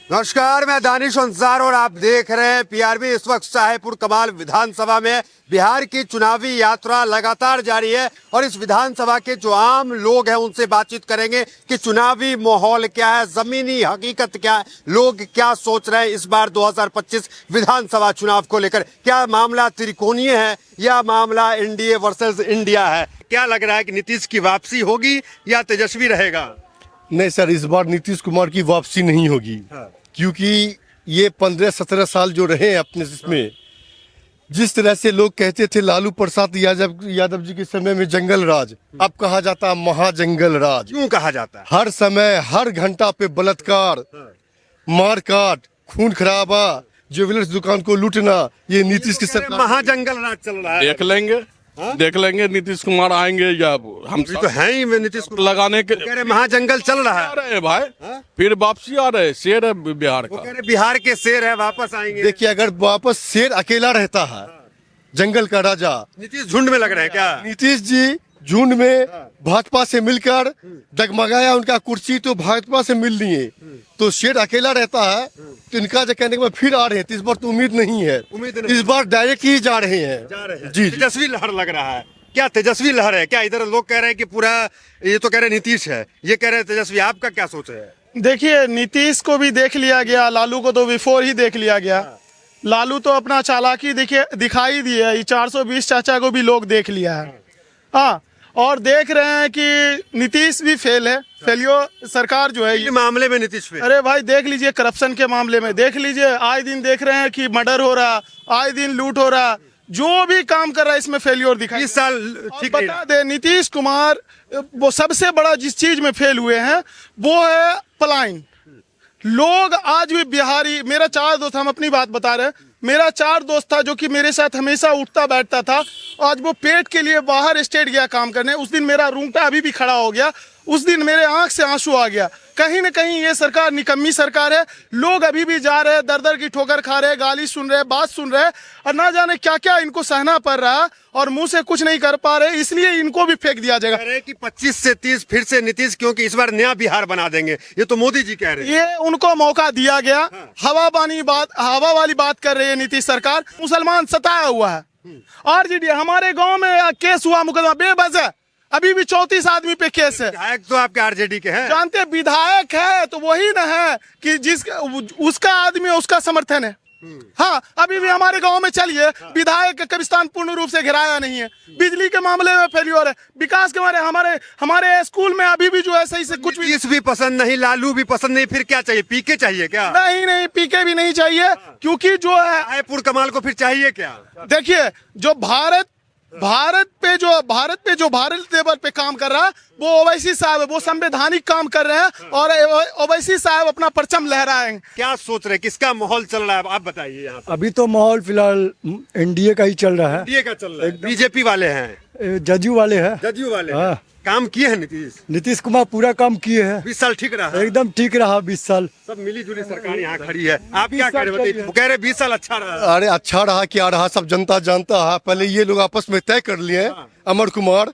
नमस्कार, मैं दानिश अंसार और आप देख रहे हैं पीआरबी। इस वक्त शाहपुर कमाल विधानसभा में बिहार की चुनावी यात्रा लगातार जारी है और इस विधानसभा के जो आम लोग हैं उनसे बातचीत करेंगे कि चुनावी माहौल क्या है, जमीनी हकीकत क्या है, लोग क्या सोच रहे हैं इस बार 2025 विधानसभा चुनाव को लेकर। क्या मामला त्रिकोणीय है या मामला एनडीए वर्सेस इंडिया है? क्या लग रहा है कि नीतीश की वापसी होगी या तेजस्वी रहेगा? नहीं सर, इस बार नीतीश कुमार की वापसी नहीं होगी। क्योंकि ये 15-17 साल जो रहे हैं अपने इसमें, जिस तरह से लोग कहते थे लालू प्रसाद यादव जी के समय में जंगल राज, अब कहा जाता महाजंगल राज। क्यों कहा जाता है? हर समय हर घंटा पे बलात्कार, मारकाट, खून खराबा, ज्वेलर्स दुकान को लूटना, ये नीतीश की सरकार। महाजंगल राज चल रहा है। देख लेंगे नीतीश कुमार आएंगे या हम तो है ही नीतीश कुमार लगाने के कह रहे महाजंगल चल रहा आ रहे हैं भाई। फिर वापसी आ रहे, शेर है बिहार वो का। कह रहे बिहार के शेर है, वापस आएंगे। देखिए, अगर वापस शेर अकेला रहता है, जंगल का राजा, नीतीश झुंड में लग रहे हैं क्या? नीतीश जी झुंड में भाजपा से मिलकर डगमगाया उनका कुर्सी, तो भाजपा से मिल लिए। तो शेर अकेला रहता है तो इनका जो कहने के बाद फिर आ रहे हैं, तो इस बार तो उम्मीद नहीं है। इस बार डायरेक्ट ही जा रहे हैं। जी, तेजस्वी लहर लग रहा है। क्या तेजस्वी लहर है क्या? इधर लोग कह रहे हैं कि पूरा, ये तो कह रहे नीतीश है, ये कह रहे हैं तेजस्वी। आपका क्या सोच है? देखिए, नीतीश को भी देख लिया गया, लालू को तो बिफोर ही देख लिया गया। लालू तो अपना चालाकी दिखाई दी है। 420 चाचा को भी लोग देख लिया है। हाँ, और देख रहे हैं कि नीतीश भी फेल है। फेलियो सरकार जो है ये मामले में नीतीश फेल। अरे भाई देख लीजिए, करप्शन के मामले में देख लीजिए, आए दिन देख रहे हैं कि मर्डर हो रहा, आए दिन लूट हो रहा, जो भी काम कर रहा है इसमें फेलियर दिखाई। इस साल ठीक बता दे, नीतीश कुमार वो सबसे बड़ा जिस चीज में फेल हुए हैं वो है पलायन। लोग आज भी बिहारी, मेरा 4 दोस्त, हम अपनी बात बता रहे हैं, मेरा 4 दोस्त था जो कि मेरे साथ हमेशा उठता बैठता था। आज वो पेट के लिए बाहर स्टेट गया काम करने। उस दिन मेरा रूंगटा अभी भी खड़ा हो गया, उस दिन मेरे आंख से आंसू आ गया। कहीं ना कहीं ये सरकार निकम्मी सरकार है। लोग अभी भी जा रहे हैं, दर दर की ठोकर खा रहे हैं, गाली सुन रहे हैं, बात सुन रहे हैं, और ना जाने क्या क्या इनको सहना पड़ रहा है और मुंह से कुछ नहीं कर पा रहे, इसलिए इनको भी फेंक दिया जाएगा। कह रहे कि 25 से 30 फिर से नीतीश, क्योंकि इस बार नया बिहार बना देंगे। ये तो मोदी जी कह रहे हैं। ये उनको मौका दिया गया। हवा वाली बात कर रही है नीतीश सरकार। मुसलमान सताया हुआ है। आरजेडी, हमारे गांव में केस हुआ, मुकदमा बेवजह, अभी भी 34 आदमी पे केस है। विधायक तो आपके आरजेडी के हैं। जानते, विधायक है तो वही ना है कि उसका आदमी उसका समर्थन है। हाँ, अभी भी हमारे गांव में चलिए, विधायक का कब्रिस्तान पूर्ण रूप से घिराया नहीं है। बिजली के मामले में फेलियर है। विकास के बारे हमारे स्कूल में अभी भी जो है सही से कुछ भी। इस भी पसंद नहीं, लालू भी पसंद नहीं, फिर क्या चाहिए? पीके चाहिए क्या? नहीं, पीके भी नहीं चाहिए, क्योंकि जो है शाहपुर कमाल को फिर चाहिए क्या? देखिए, जो भारत पे जो भारत लेवल पे काम कर रहा है वो ओवैसी साहब है। वो संवैधानिक काम कर रहे हैं और ओवैसी साहब अपना परचम लहराएंगे। क्या सोच रहे, किसका माहौल चल रहा है? आप बताइए। यहाँ अभी तो माहौल फिलहाल एनडीए का ही चल रहा है। एनडीए का चल रहा है। बीजेपी वाले हैं, जदयू वाले हैं। जदयू वाले हैं। काम किए हैं नीतीश कुमार पूरा काम किए हैं। 20 साल ठीक रहा, एकदम ठीक रहा। 20 साल सब मिली जुली सरकार यहाँ खड़ी है। आप क्या कह रहे हैं? कह रहे 20 साल अच्छा रहा। अरे अच्छा रहा, क्या रहा, सब जनता जानता है। पहले ये लोग आपस में तय कर लिए। अमर कुमार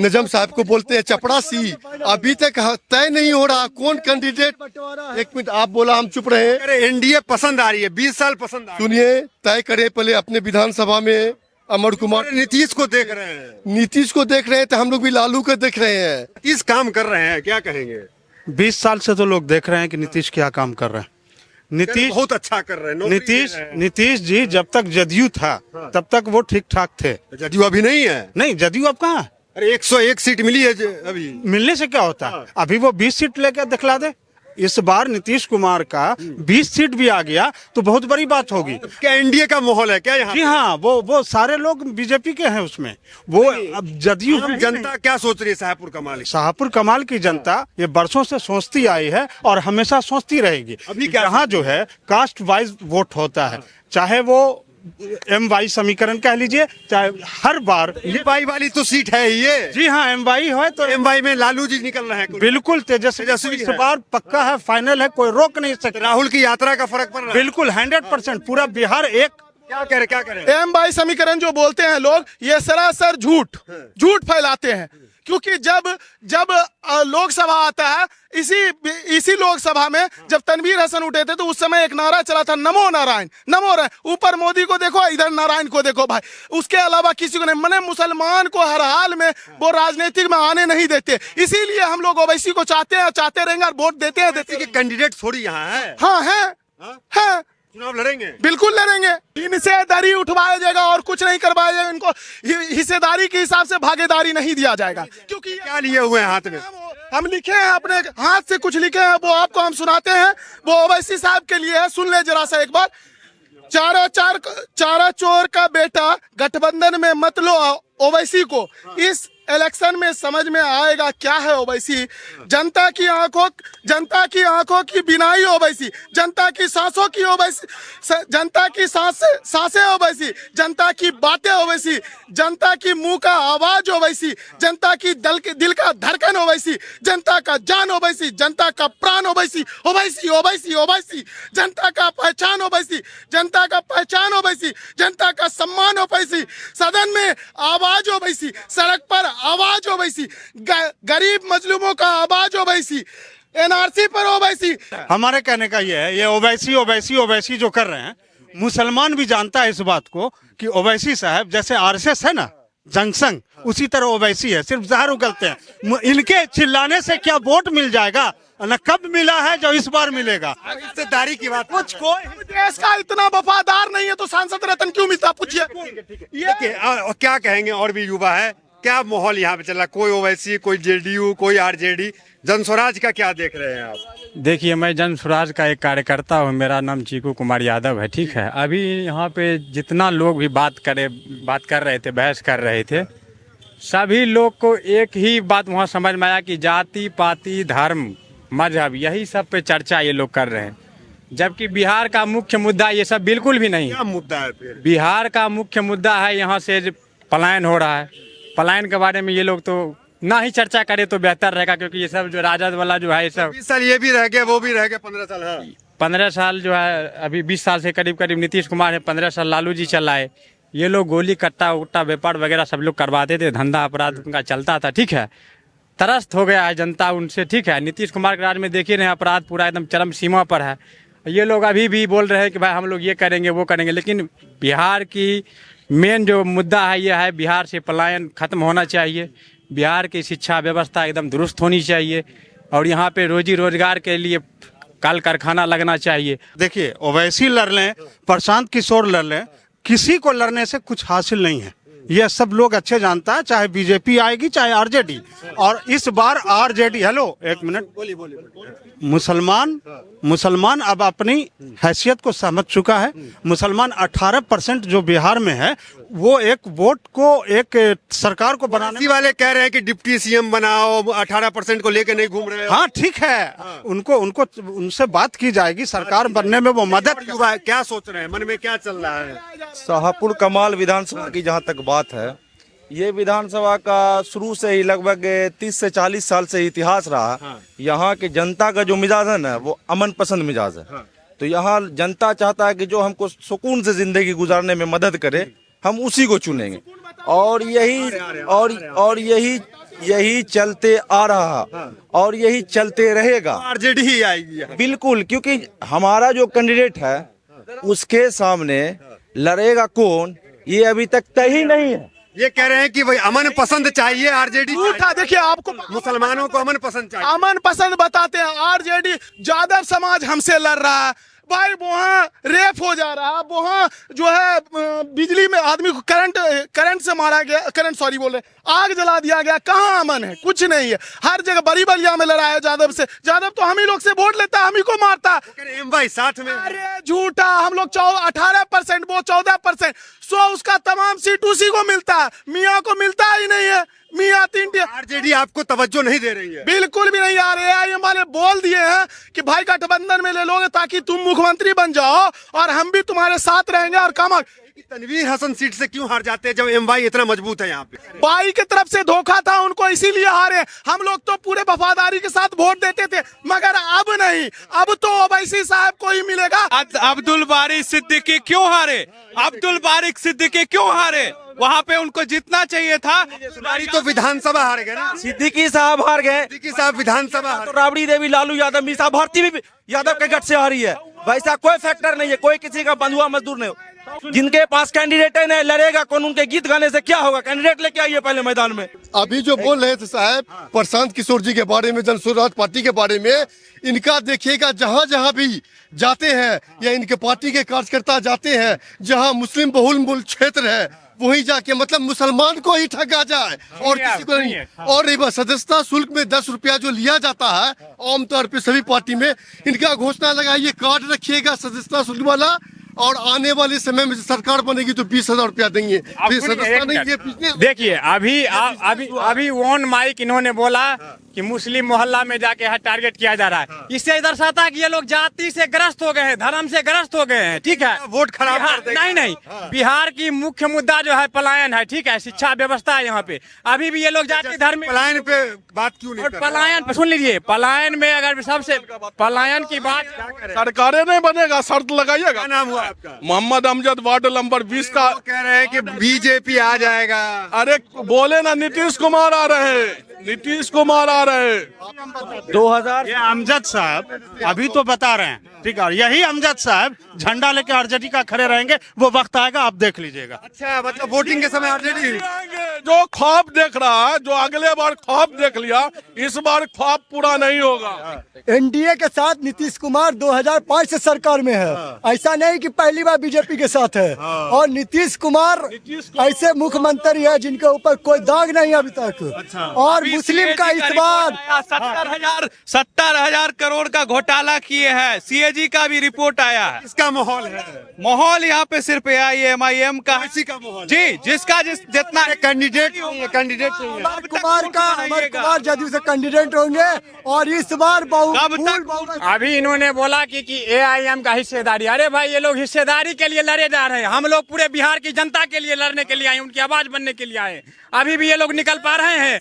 नजम साहब को बोलते हैं चपड़ासी। अभी तक तय नहीं हो रहा कौन कैंडिडेट। एक मिनट, आप बोला, हम चुप रहे। अरे एनडीए पसंद आ रही है, 20 साल पसंद आ रही है। सुनिए, तय करे पहले अपने विधानसभा में। अमर कुमार नीतीश को देख रहे हैं। नीतीश को देख रहे हैं तो हम लोग भी लालू को देख रहे हैं। नीतीश काम कर रहे हैं, क्या कहेंगे? 20 साल से तो लोग देख रहे हैं कि नीतीश क्या काम कर रहे हैं। नीतीश बहुत अच्छा कर रहे हैं। नीतीश जी जब तक जदयू था तब तक वो ठीक ठाक थे। जदयू अभी नहीं है। नहीं, जदयू अब कहाँ है? अरे 101 सीट मिली है अभी। मिलने से क्या होता है? अभी वो 20 सीट लेकर दिखला दे। इस बार नीतीश कुमार का 20 सीट भी आ गया तो बहुत बड़ी बात होगी। क्या एनडीए का माहौल है क्या यहाँ? जी हाँ, वो सारे लोग बीजेपी के हैं उसमें। वो अब जदयू जनता क्या सोच रही है शाहपुर कमाल? शाहपुर कमाल की जनता ये बरसों से सोचती आई है और हमेशा सोचती रहेगी। अभी क्या यहाँ जो है कास्ट वाइज वोट होता है, चाहे वो MY समीकरण कह लीजिए, चाहे हर बार MY वाली तो सीट है ये। जी हाँ, MY है तो MY में लालू जी निकल रहे हैं। बिल्कुल तेजस्वी इस बार पक्का है, फाइनल है, कोई रोक नहीं सकता। राहुल की यात्रा का फर्क पड़ रहा है। बिल्कुल 100% पूरा बिहार एक। क्या कह रहे? MY समीकरण जो बोलते हैं लोग, ये सरासर झूठ फैलाते हैं। क्योंकि जब जब लोकसभा आता है, इसी लोकसभा में जब तनवीर हसन उठे थे तो उस समय एक नारा चला था, नमो नारायण नमो नारायण। ऊपर मोदी को देखो, इधर नारायण को देखो भाई, उसके अलावा किसी को नहीं। मैंने मुसलमान को हर हाल में वो राजनीतिक में आने नहीं देते, इसीलिए हम लोग ओवैसी को चाहते हैं, चाहते रहेंगे और वोट देते हैं। कि कैंडिडेट थोड़ी यहाँ है। हाँ है, है, चुनाव लड़ेंगे, बिल्कुल लड़ेंगे। हिस्सेदारी उठवाया जाएगा और कुछ नहीं करवाया जाएगा। इनको हिस्सेदारी के हिसाब से भागीदारी नहीं दिया जाएगा। क्योंकि क्या लिए हुए हैं हाथ में? हम लिखे हैं, अपने हाथ से कुछ लिखे हैं, वो आपको हम सुनाते हैं। वो ओवैसी साहब के लिए है, सुन ले जरा सा एक बार। चारा चोर का बेटा, गठबंधन में मत लो ओवैसी को, इस इलेक्शन में समझ में आएगा क्या है ओवैसी। जनता की आंखों की बिनाई ओवैसी, जनता की सांसों की ओवैसी, जनता की सांसें ओवैसी, जनता की बातें ओवैसी, जनता की मुंह का आवाज ओवैसी, जनता की दिल का धड़कन ओवैसी, जनता का जान ओवैसी, जनता का प्राण ओवैसी, ओवैसी ओवैसी ओवैसी, जनता का पहचान ओवैसी, जनता का पहचान ओवैसी, जनता का सम्मान ओवैसी, सदन में आवाज ओवैसी, सड़क पर आवाज ओवैसी, गरीब मजलूमों का आवाज ओवैसी, एनआरसी पर ओवैसी। हमारे कहने का ये है, ये ओवैसी ओवैसी ओवैसी जो कर रहे हैं, मुसलमान भी जानता है इस बात को कि ओवैसी साहब जैसे आरएसएस है ना, जनसंघ, उसी तरह ओवैसी है, सिर्फ ज़हर उगलते हैं। इनके चिल्लाने से क्या वोट मिल जाएगा? न कब मिला है, जो इस बार मिलेगा। हिस्सेदारी की बात, कुछ कोई देश का इतना वफादार नहीं है तो सांसद रत्न क्यों मिलता? पूछिए। देखिए और क्या कहेंगे, और भी युवा है, क्या माहौल यहाँ पे चल रहा है? कोई ओवैसी, कोई जेडीयू, कोई आरजेडी, जन स्वराज का क्या देख रहे हैं आप? देखिए, मैं जन स्वराज का एक कार्यकर्ता हूँ, मेरा नाम चीकू कुमार यादव है, ठीक है। अभी यहाँ पे जितना लोग भी बात कर रहे थे, बहस कर रहे थे, सभी लोग को एक ही बात वहाँ समझ में आया कि जाति पाति धर्म मजहब, यही सब पे चर्चा ये लोग कर रहे हैं, जबकि बिहार का मुख्य मुद्दा ये सब बिल्कुल भी नहीं। क्या मुद्दा है फिर? बिहार का मुख्य मुद्दा है यहाँ से पलायन हो रहा है। पलायन के बारे में ये लोग तो ना ही चर्चा करे तो बेहतर रहेगा, क्योंकि ये सब जो राजद वाला जो है, ये सब 20 साल ये भी रह गए, वो भी रह गए, 15 साल। हाँ, 15 साल जो है, अभी 20 साल से करीब नीतीश कुमार है, 15 साल लालू जी चलाए। ये लोग गोली कट्टा उट्टा व्यापार वगैरह सब लोग करवाते थे, धंधा अपराध उनका चलता था, ठीक है। त्रस्त हो गया है जनता उनसे, ठीक है। नीतीश कुमार के राज में देखिए रहे, अपराध पूरा एकदम चरम सीमा पर है। ये लोग अभी भी बोल रहे हैं कि भाई हम लोग ये करेंगे वो करेंगे, लेकिन बिहार की मेन जो मुद्दा है ये है, बिहार से पलायन खत्म होना चाहिए, बिहार की शिक्षा व्यवस्था एकदम दुरुस्त होनी चाहिए, और यहाँ पे रोजी रोजगार के लिए कल कारखाना लगना चाहिए। देखिए, ओवैसी लड़ लें, प्रशांत किशोर लड़ लें, किसी को लड़ने से कुछ हासिल नहीं है, ये सब लोग अच्छे जानता है। चाहे बीजेपी आएगी चाहे आरजेडी, और इस बार आरजेडी, हेलो एक मिनट, मुसलमान अब अपनी हैसियत को समझ चुका है। मुसलमान 18% जो बिहार में है, वो एक वोट को एक सरकार को बनाने वाले कह रहे हैं कि डिप्टी सीएम बनाओ, 18% को लेकर नहीं घूम रहे हो। हाँ ठीक है, उनको उनसे बात की जाएगी, सरकार बनने में वो मदद। युवा क्या सोच रहे हैं, मन में क्या चल रहा है? शाहपुर कमाल विधानसभा की जहां तक बात है, ये विधानसभा का शुरू से ही लगभग 30 से 40 साल से इतिहास रहा। यहाँ के जनता का जो मिजाज है ना, वो अमन पसंद मिजाज है। तो यहाँ जनता चाहता है कि जो हमको सुकून से जिंदगी गुजारने में मदद करे, हम उसी को चुनेंगे, और यही चलते आ रहा और यही चलते रहेगा। आरजेडी ही आएगी बिल्कुल, क्योंकि हमारा जो कैंडिडेट है उसके सामने लड़ेगा कौन, ये अभी तक तय ही नहीं है। ये कह रहे हैं कि भाई अमन पसंद चाहिए, आरजेडी झूठा। देखिए, आपको मुसलमानों को अमन पसंद चाहिए, अमन पसंद बताते हैं। आरजेडी, यादव समाज हमसे लड़ रहा है भाई, वहाँ रेप हो जा रहा है, वहाँ जो है बिजली में आदमी को करंट से मारा गया, आग जला दिया गया। कहाँ अमन है? कुछ नहीं है। हर जगह बड़ी बलिया में लड़ा है यादव से। यादव तो हम ही लोग से वोट लेता है, हम ही को मारता है। भाई साथ में, अरे झूठा, हम लोग 18%, वो 14%, 100 उसका तमाम सीट उसी को मिलता है, मियाँ को मिलता ही नहीं है। मियाँ तीन आरजेडी आपको तवज्जो नहीं दे रही है, बिल्कुल भी नहीं आ रहे हैं। हमारे बोल दिए हैं कि भाई गठबंधन में ले लोगे ताकि तुम मुख्यमंत्री बन जाओ और हम भी तुम्हारे साथ रहेंगे और काम। तनवीर हसन सीट से क्यों हार जाते हैं जब एमवाई इतना मजबूत है यहाँ पे? बाई की तरफ से धोखा था उनको, इसीलिए हारे। हम लोग तो पूरे वफादारी के साथ वोट देते थे, मगर अब नहीं, अब तो ओवैसी साहब को ही मिलेगा। अब्दुल बारी सिद्दीकी क्यों हारे? अब्दुल बारिक सिद्दीकी क्यों हारे? वहाँ पे उनको जितना चाहिए था। बारी तो विधानसभा हार गए ना, सिद्दीकी साहब हार गए, सिद्दीकी साहब विधानसभा हार तो राबड़ी देवी, लालू यादव, मीसा भारती भी यादव के गठ से हारी है। वैसा कोई फैक्टर नहीं है, कोई किसी का बंधुआ मजदूर नहीं हो। जिनके पास कैंडिडेट है नहीं लड़ेगा कौन, उनके गीत गाने से क्या होगा? कैंडिडेट लेके आइए पहले मैदान में। अभी जो बोल रहे थे साहब प्रशांत किशोर जी के बारे में, जन स्वराज पार्टी के बारे में, इनका देखिएगा जहां जहां भी जाते हैं या इनके पार्टी के कार्यकर्ता जाते हैं, जहां मुस्लिम बहुल क्षेत्र है वहीं जाके मतलब मुसलमान को ही ठगा जाए और किसी को नहीं। और रही बात सदस्यता शुल्क में 10 रुपया जो लिया जाता है आमतौर पे सभी पार्टी में, इनका घोषणा लगाइए कार्ड रखिएगा सदस्यता शुल्क वाला, और आने वाले समय में सरकार बनेगी तो 20,000 रुपया देंगे। देखिए अभी ऑन माइक इन्होंने बोला कि मुस्लिम मोहल्ला में जाके टारगेट किया जा रहा है। इससे दर्शाता है कि ये लोग जाति से ग्रस्त हो गए हैं, धर्म से ग्रस्त हो गए हैं। ठीक है, वोट खराब कर देंगे। नहीं, बिहार की मुख्य मुद्दा जो है पलायन है। ठीक है, शिक्षा व्यवस्था है यहाँ पे। अभी भी ये लोग जाति धर्म पलायन पे बात क्यों नहीं कर रहे? पलायन सुन लीजिए, पलायन में अगर सबसे पलायन की बात, सरकारें नहीं बनेगा, शर्त लगाइएगा। क्या नाम हुआ आपका? मोहम्मद अमजद, वार्ड नंबर 20 का। वो कह रहे हैं कि बीजेपी आ जाएगा। अरे बोले ना नीतीश कुमार आ रहे, नीतीश कुमार आ रहे। 2000 ये अमजद साहब अभी तो बता रहे हैं, ठीक है, यही अमजद साहब झंडा लेके आरजेडी का खड़े रहेंगे, वो वक्त आएगा आप देख लीजिएगा। अच्छा, मतलब वोटिंग के समय आरजेडी जो ख्वाब देख रहा है, जो अगले बार ख्वाब देख लिया, इस बार ख्वाब पूरा नहीं होगा। एनडीए के साथ नीतीश कुमार 2005 से सरकार में है। ऐसा नहीं कि पहली बार बीजेपी के साथ है। और नीतीश कुमार ऐसे मुख्यमंत्री है जिनके ऊपर कोई दाग नहीं अभी तक। और मुस्लिम का इस बार 70,000 करोड़ का घोटाला किए हैं। सीएजी का भी रिपोर्ट आया है। इसका माहौल है, माहौल यहाँ पे सिर्फ AIM का इसी का माहौल जी, जिसका जितना कैंडिडेट कैंडिडेट अमर कुमार जदयू से कैंडिडेट होंगे। और इस बार अभी इन्होंने बोला कि AIM का हिस्सेदारी। अरे भाई, ये लोग हिस्सेदारी के लिए लड़े जा रहे हैं। हम लोग पूरे बिहार की जनता के लिए लड़ने के लिए आए, उनकी आवाज बनने के लिए आए। अभी भी ये लोग निकल पा रहे हैं।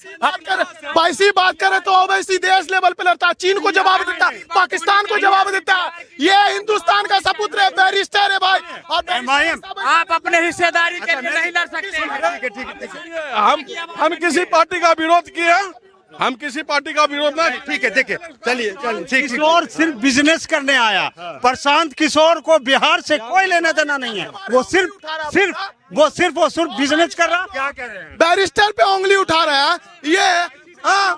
वैसी बात करें तो ओवैसी देश लेवल पे लड़ता है, चीन को जवाब देता है, पाकिस्तान को जवाब देता है। ये हिंदुस्तान का सपुत्र है, बैरिस्टर है भाई। और आप अपने हिस्सेदारी के लिए नहीं लड़ सकते। हम किसी पार्टी का विरोध किए, हम किसी पार्टी का विरोध नहीं। ठीक है, देखिए, चलिए ठीक। किशोर सिर्फ बिजनेस करने आया। प्रशांत किशोर को बिहार से कोई लेना देना नहीं है। वो सिर्फ बिजनेस कर रहा। क्या कह रहे हैं? बैरिस्टर पे उंगली उठा रहा है ये।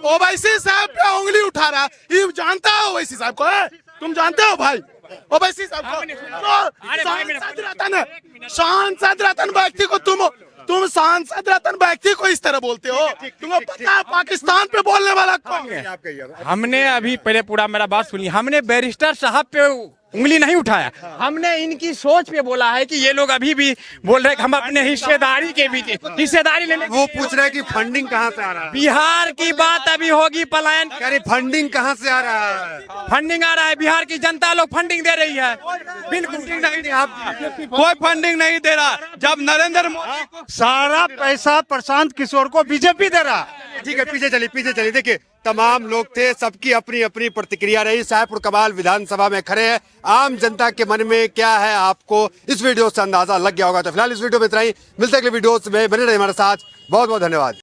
ओवैसी साहब पे उंगली उठा रहा है। ये जानता है ओवैसी साहब को? तुम जानते हो भाई ओवैसी साहब को? सांसद रतन व्यक्ति को तुम सांसद रतन व्यक्ति को इस तरह बोलते हो? तुम्हें पता है पाकिस्तान पे बोलने वाला कौन है? हमने अभी पहले पूरा मेरा बात सुनिए। हमने बैरिस्टर साहब पे उंगली नहीं उठाया। हमने इनकी सोच पे बोला है कि ये लोग अभी भी बोल रहे हैं कि हम अपने हिस्सेदारी के बीच हिस्सेदारी लेने। वो पूछ रहे हैं कि फंडिंग कहाँ से आ रहा है। बिहार की बात अभी होगी। पलायन अरे फंडिंग कहाँ से आ रहा है? फंडिंग आ रहा है। बिहार की जनता लोग फंडिंग दे रही है। बिल्कुल नहीं, आप कोई फंडिंग नहीं दे रहा। जब नरेंद्र मोदी को सारा पैसा प्रशांत किशोर को बीजेपी दे रहा। ठीक है, पीछे चलिए। देखिए, तमाम लोग थे, सबकी अपनी अपनी प्रतिक्रिया रही। साहेबपुर कमाल विधानसभा में खड़े हैं। आम जनता के मन में क्या है, आपको इस वीडियो से अंदाजा लग गया होगा। तो फिलहाल इस वीडियो में इतना ही। मिलते अगले वीडियोस में, बने रहे हमारे साथ। बहुत बहुत धन्यवाद।